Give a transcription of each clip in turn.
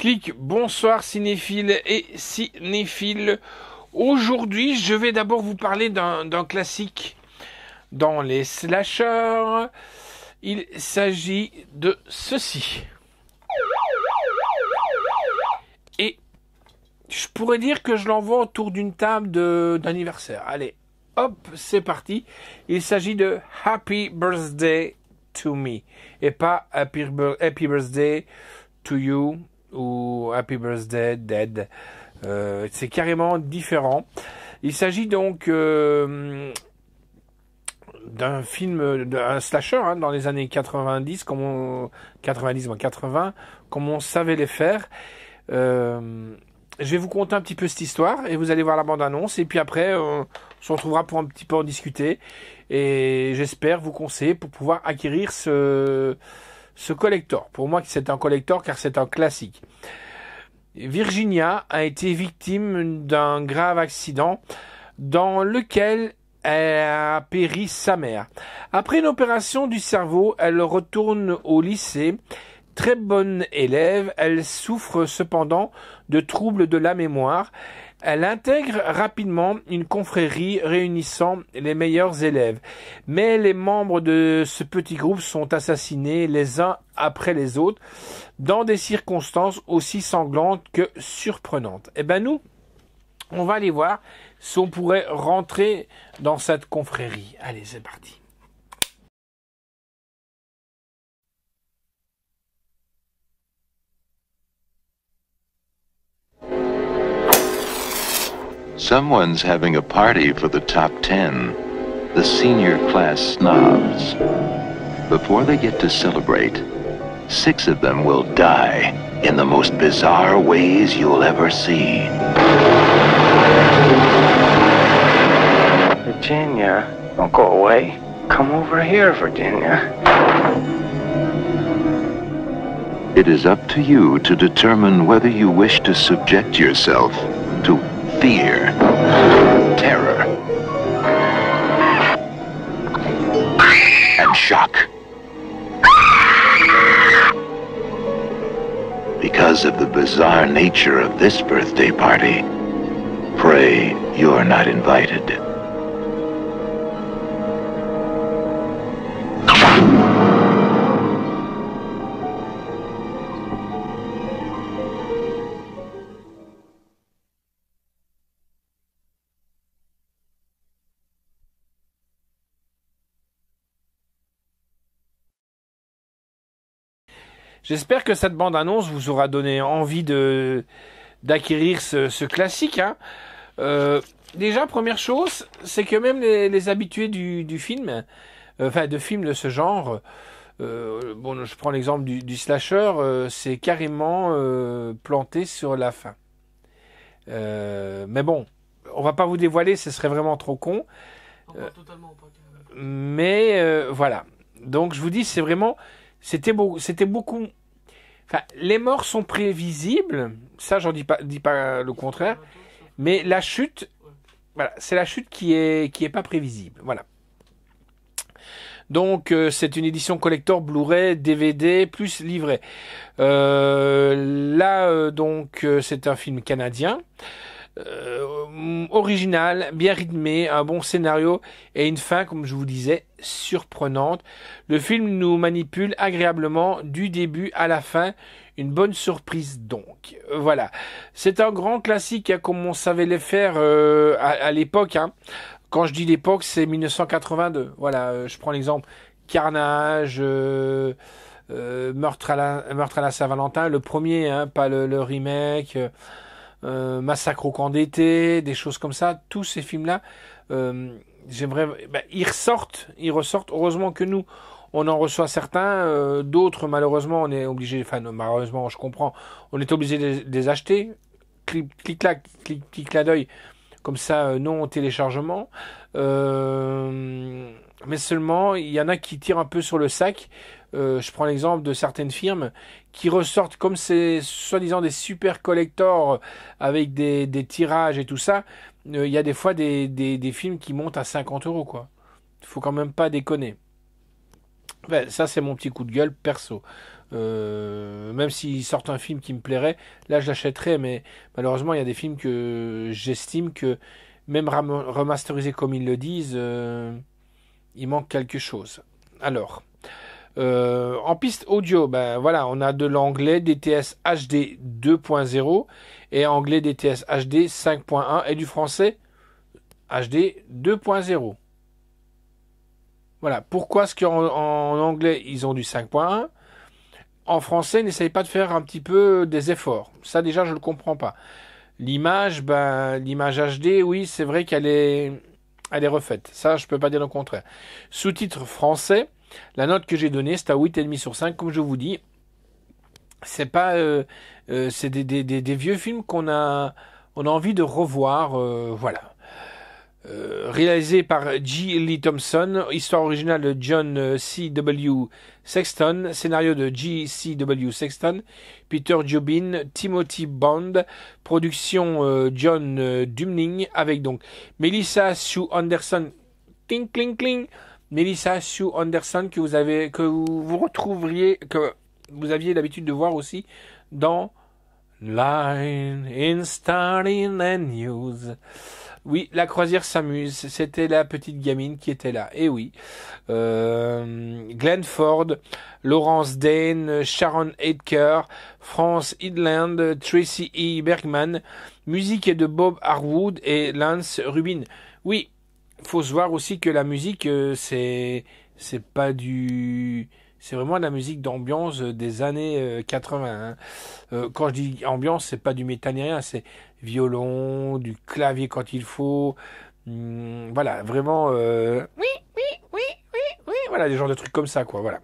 Clic, bonsoir cinéphiles et cinéphiles. Aujourd'hui, je vais d'abord vous parler d'un classique dans les slashers. Il s'agit de ceci. Et je pourrais dire que je l'envoie autour d'une table d'anniversaire. Allez, hop, c'est parti. Il s'agit de Happy Birthday to Me. Et pas Happy Birthday to You ou Happy Birthday Dead. C'est carrément différent. Il s'agit donc d'un film, d'un slasher dans les années 90, 80, comme on savait les faire. Je vais vous conter un petit peu cette histoire et vous allez voir la bande-annonce et puis après on se retrouvera pour un petit peu en discuter et j'espère vous conseiller pour pouvoir acquérir ce collector. Pour moi c'est un collector car c'est un classique. Virginia a été victime d'un grave accident dans lequel a péri sa mère. Après une opération du cerveau, elle retourne au lycée. Très bonne élève, elle souffre cependant de troubles de la mémoire. Elle intègre rapidement une confrérie réunissant les meilleurs élèves. Mais les membres de ce petit groupe sont assassinés les uns après les autres dans des circonstances aussi sanglantes que surprenantes. Eh ben nous, on va aller voir si on pourrait rentrer dans cette confrérie. Allez, c'est parti. Someone's having a party for the top 10, the senior class snobs. Before they get to celebrate, 6 of them will die in the most bizarre ways you'll ever see. Virginia, don't go away. Come over here, Virginia. It is up to you to determine whether you wish to subject yourself to fear, terror, and shock. Because of the bizarre nature of this birthday party, pray you're not invited. J'espère que cette bande-annonce vous aura donné envie d'acquérir ce classique. Déjà, première chose, c'est que même les habitués du film, de films de ce genre, bon, je prends l'exemple du slasher, c'est carrément planté sur la fin. Mais bon, on va pas vous dévoiler, ce serait vraiment trop con. Mais voilà. Donc je vous dis, c'est vraiment... C'était beaucoup. Enfin, les morts sont prévisibles, ça j'en dis pas le contraire, mais la chute, voilà, c'est la chute qui est pas prévisible, voilà. Donc c'est une édition collector Blu-ray, DVD plus livret. Donc c'est un film canadien. Original, bien rythmé, un bon scénario et une fin, comme je vous disais, surprenante. Le film nous manipule agréablement du début à la fin. Une bonne surprise donc. Voilà. C'est un grand classique comme on savait les faire à l'époque. Quand je dis l'époque, c'est 1982. Voilà, je prends l'exemple Carnage, Meurtre à la Saint-Valentin, le premier, pas le remake. Massacre au camp d'été, des choses comme ça, tous ces films-là, j'aimerais, ils ressortent. Heureusement que nous, on en reçoit certains, d'autres malheureusement, on est obligé, enfin malheureusement, je comprends, on est obligé de les acheter, clic-clac d'œil, comme ça, non au téléchargement. Mais seulement, il y en a qui tirent un peu sur le sac. Je prends l'exemple de certaines firmes qui ressortent comme c'est soi-disant des super collectors avec des tirages et tout ça. Il y a des fois des films qui montent à 50 euros, quoi. Faut quand même pas déconner. Ça, c'est mon petit coup de gueule perso. Même s'ils sortent un film qui me plairait, là je l'achèterais, mais malheureusement il y a des films que j'estime que même remasterisés comme ils le disent, il manque quelque chose. Alors, en piste audio, ben voilà, on a de l'anglais DTS HD 2.0 et anglais DTS HD 5.1 et du français HD 2.0. Voilà, pourquoi est-ce qu'en anglais ils ont du 5.1? En français, n'essaye pas de faire un petit peu des efforts. Ça, déjà, je ne le comprends pas. L'image, ben, l'image HD, oui, c'est vrai qu'elle est refaite. Ça, je peux pas dire le contraire. Sous-titres français, la note que j'ai donnée, c'est à 8,5 sur 5, comme je vous dis. C'est pas, c'est des vieux films on a envie de revoir, voilà. Réalisé par G. Lee Thompson, histoire originale de John C.W. Sexton, scénario de G. C.W. Sexton, Peter Jobin, Timothy Bond, production John Dumling, avec donc Melissa Sue Anderson, cling cling cling, Melissa Sue Anderson que vous retrouveriez, que vous aviez l'habitude de voir aussi dans Line in Starting and News. Oui, la croisière s'amuse. C'était la petite gamine qui était là. Et oui. Glenn Ford, Lawrence Dane, Sharon Edgar, France Idland, Tracy E. Bergman. Musique est de Bob Harwood et Lance Rubin. Oui, faut se voir aussi que la musique, c'est pas du... C'est vraiment de la musique d'ambiance des années 80. Hein. Quand je dis ambiance, c'est pas du métal ni rien, c'est violon, du clavier quand il faut. Voilà, vraiment. Oui, voilà, des genres de trucs comme ça, quoi. Voilà.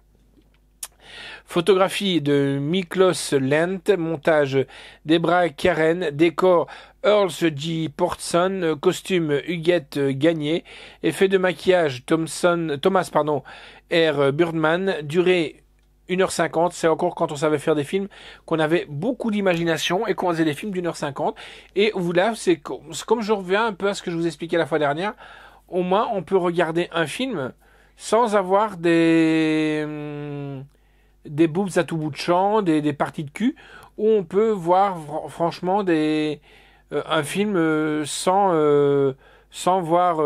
Photographie de Miklos Lent, montage Debra Karen, décor Earls G. Portson, costume Huguette Gagné, effet de maquillage Thomas R. Birdman, durée 1h50, c'est encore quand on savait faire des films, qu'on avait beaucoup d'imagination et qu'on faisait des films d'1h50. Et vous là, c'est comme je reviens un peu à ce que je vous expliquais la fois dernière, au moins on peut regarder un film sans avoir des boobs à tout bout de champ, des parties de cul, où on peut voir franchement un film sans voir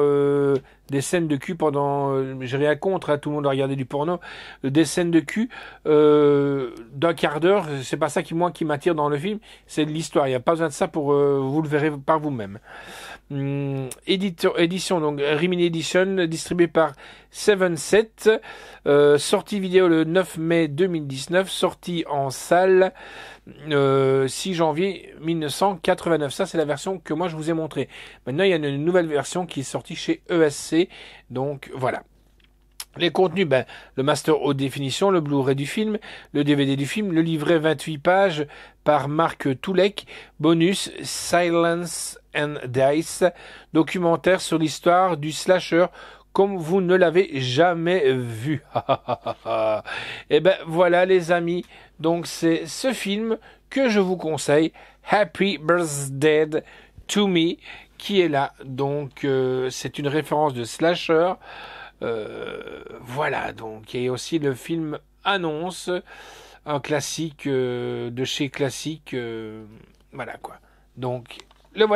des scènes de cul pendant... j'ai rien contre, hein, tout le monde a regardé du porno. Des scènes de cul d'un quart d'heure, c'est pas ça qui m'attire dans le film, c'est de l'histoire. Il n'y a pas besoin de ça pour... vous le verrez par vous-même. Édition, donc Rimini Edition, distribué par 7-7, sortie vidéo le 9 mai 2019, sortie en salle 6 janvier 1989. Ça, c'est la version que moi je vous ai montrée. Maintenant, il y a une nouvelle version qui est sortie chez ESC. Donc, voilà. Les contenus, le master haute définition, le Blu-ray du film, le DVD du film, le livret 28 pages par Marc Toulek, bonus Silence and Dice, documentaire sur l'histoire du slasher comme vous ne l'avez jamais vu. Et voilà les amis, donc c'est ce film que je vous conseille, Happy Birthday to Me, qui est là. Donc c'est une référence de slasher. Voilà, donc il y a aussi le film Annonce, un classique de chez Classique, voilà quoi. Donc le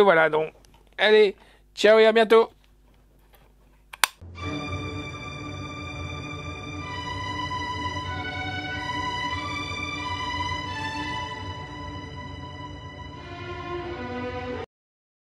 voilà donc. Allez, ciao et à bientôt.